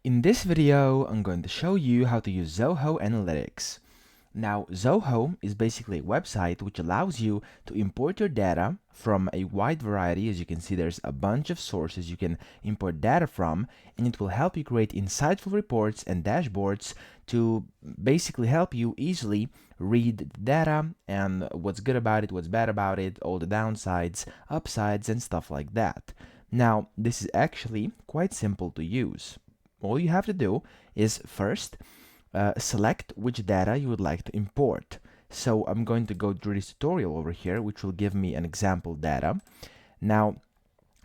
In this video, I'm going to show you how to use Zoho Analytics. Now, Zoho is basically a website which allows you to import your data from a wide variety. As you can see, there's a bunch of sources you can import data from, and it will help you create insightful reports and dashboards to basically help you easily read the data and what's good about it, what's bad about it, all the downsides, upsides, and stuff like that. Now, this is actually quite simple to use. All you have to do is first select which data you would like to import. So I'm going to go through this tutorial over here, which will give me an example data. Now,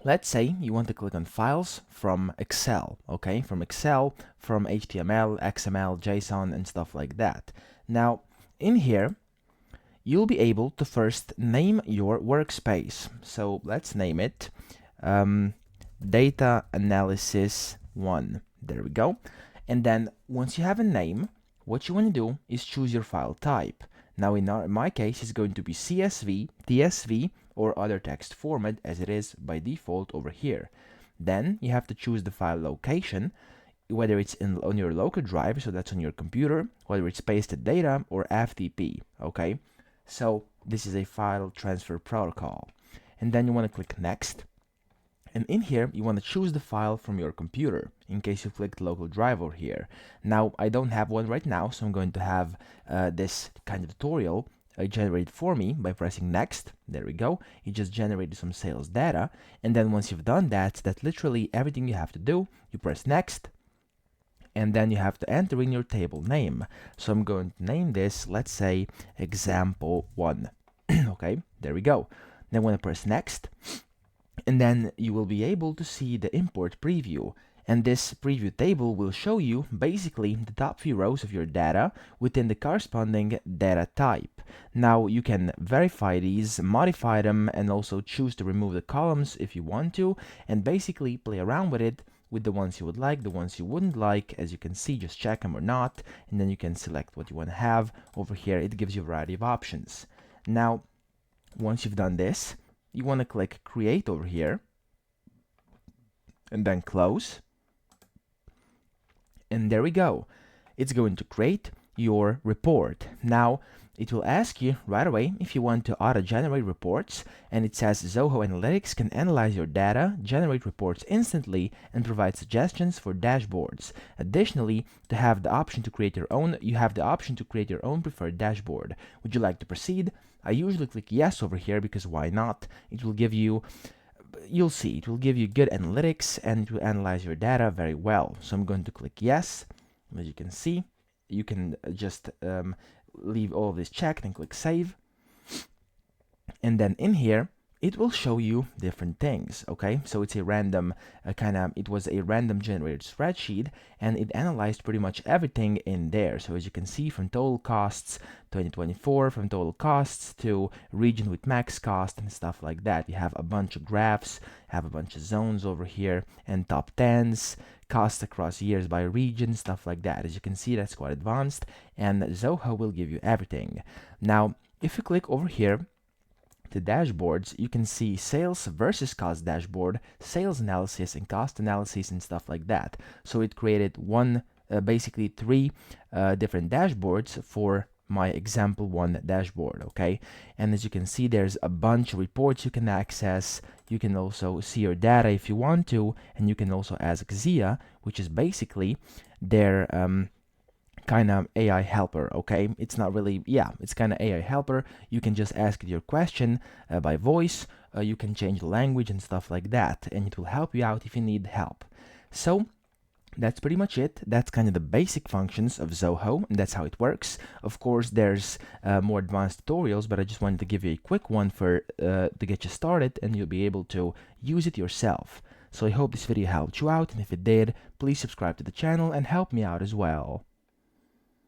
let's say you want to click on files from Excel, okay? From Excel, from HTML, XML, JSON, and stuff like that. Now, in here, you'll be able to first name your workspace. So let's name it Data Analysis 1. There we go. And then once you have a name, what you want to do is choose your file type. Now in my case, it's going to be CSV, TSV, or other text format as it is by default over here. Then you have to choose the file location, whether it's on your local drive, so that's on your computer, whether it's pasted data or FTP, okay? So this is a file transfer protocol. And then you want to click next. And in here, you want to choose the file from your computer, in case you clicked local drive over here. Now, I don't have one right now, so I'm going to have this kind of tutorial generated for me by pressing next. There we go. It just generated some sales data. And then once you've done that, that's literally everything you have to do. You press next, and then you have to enter in your table name. So I'm going to name this, let's say, example 1. Okay, there we go. Then when I press next, and then you will be able to see the import preview, and this preview table will show you basically the top few rows of your data within the corresponding data type. Now you can verify these, modify them, and also choose to remove the columns if you want to, and basically play around with it with the ones you would like, the ones you wouldn't like. As you can see, just check them or not, and then you can select what you want to have. Over here it gives you a variety of options. Now once you've done this, you want to click create over here and then close, and there we go. It's going to create your report. Now it will ask you right away if you want to auto-generate reports, and it says Zoho Analytics can analyze your data, generate reports instantly, and provide suggestions for dashboards. Additionally, to have the option to create your own, you have the option to create your own preferred dashboard. Would you like to proceed? I usually click yes over here because why not? It will give you, you'll see, it will give you good analytics and it will analyze your data very well. So I'm going to click yes. As you can see, you can just leave all of this checked and click save. And then in here, it will show you different things, okay? So it's a random it was a random generated spreadsheet, and it analyzed pretty much everything in there. So as you can see, from total costs 2024, from total costs to region with max cost and stuff like that. You have a bunch of graphs, have a bunch of zones over here, and top 10s, costs across years by region, stuff like that. As you can see, that's quite advanced, and Zoho will give you everything. Now, if you click over here, the dashboards, you can see sales versus cost dashboard, sales analysis, and cost analysis, and stuff like that. So it created basically three different dashboards for my example 1 dashboard, okay? And as you can see, there's a bunch of reports you can access. You can also see your data if you want to, and you can also ask Xia, which is basically their kind of AI helper, okay? It's not really, it's kind of AI helper. You can just ask it your question by voice. You can change the language and stuff like that, and it will help you out if you need help. So that's pretty much it. That's kind of the basic functions of Zoho, and that's how it works. Of course, there's more advanced tutorials, but I just wanted to give you a quick one for to get you started, and you'll be able to use it yourself. So I hope this video helped you out, and if it did, please subscribe to the channel and help me out as well.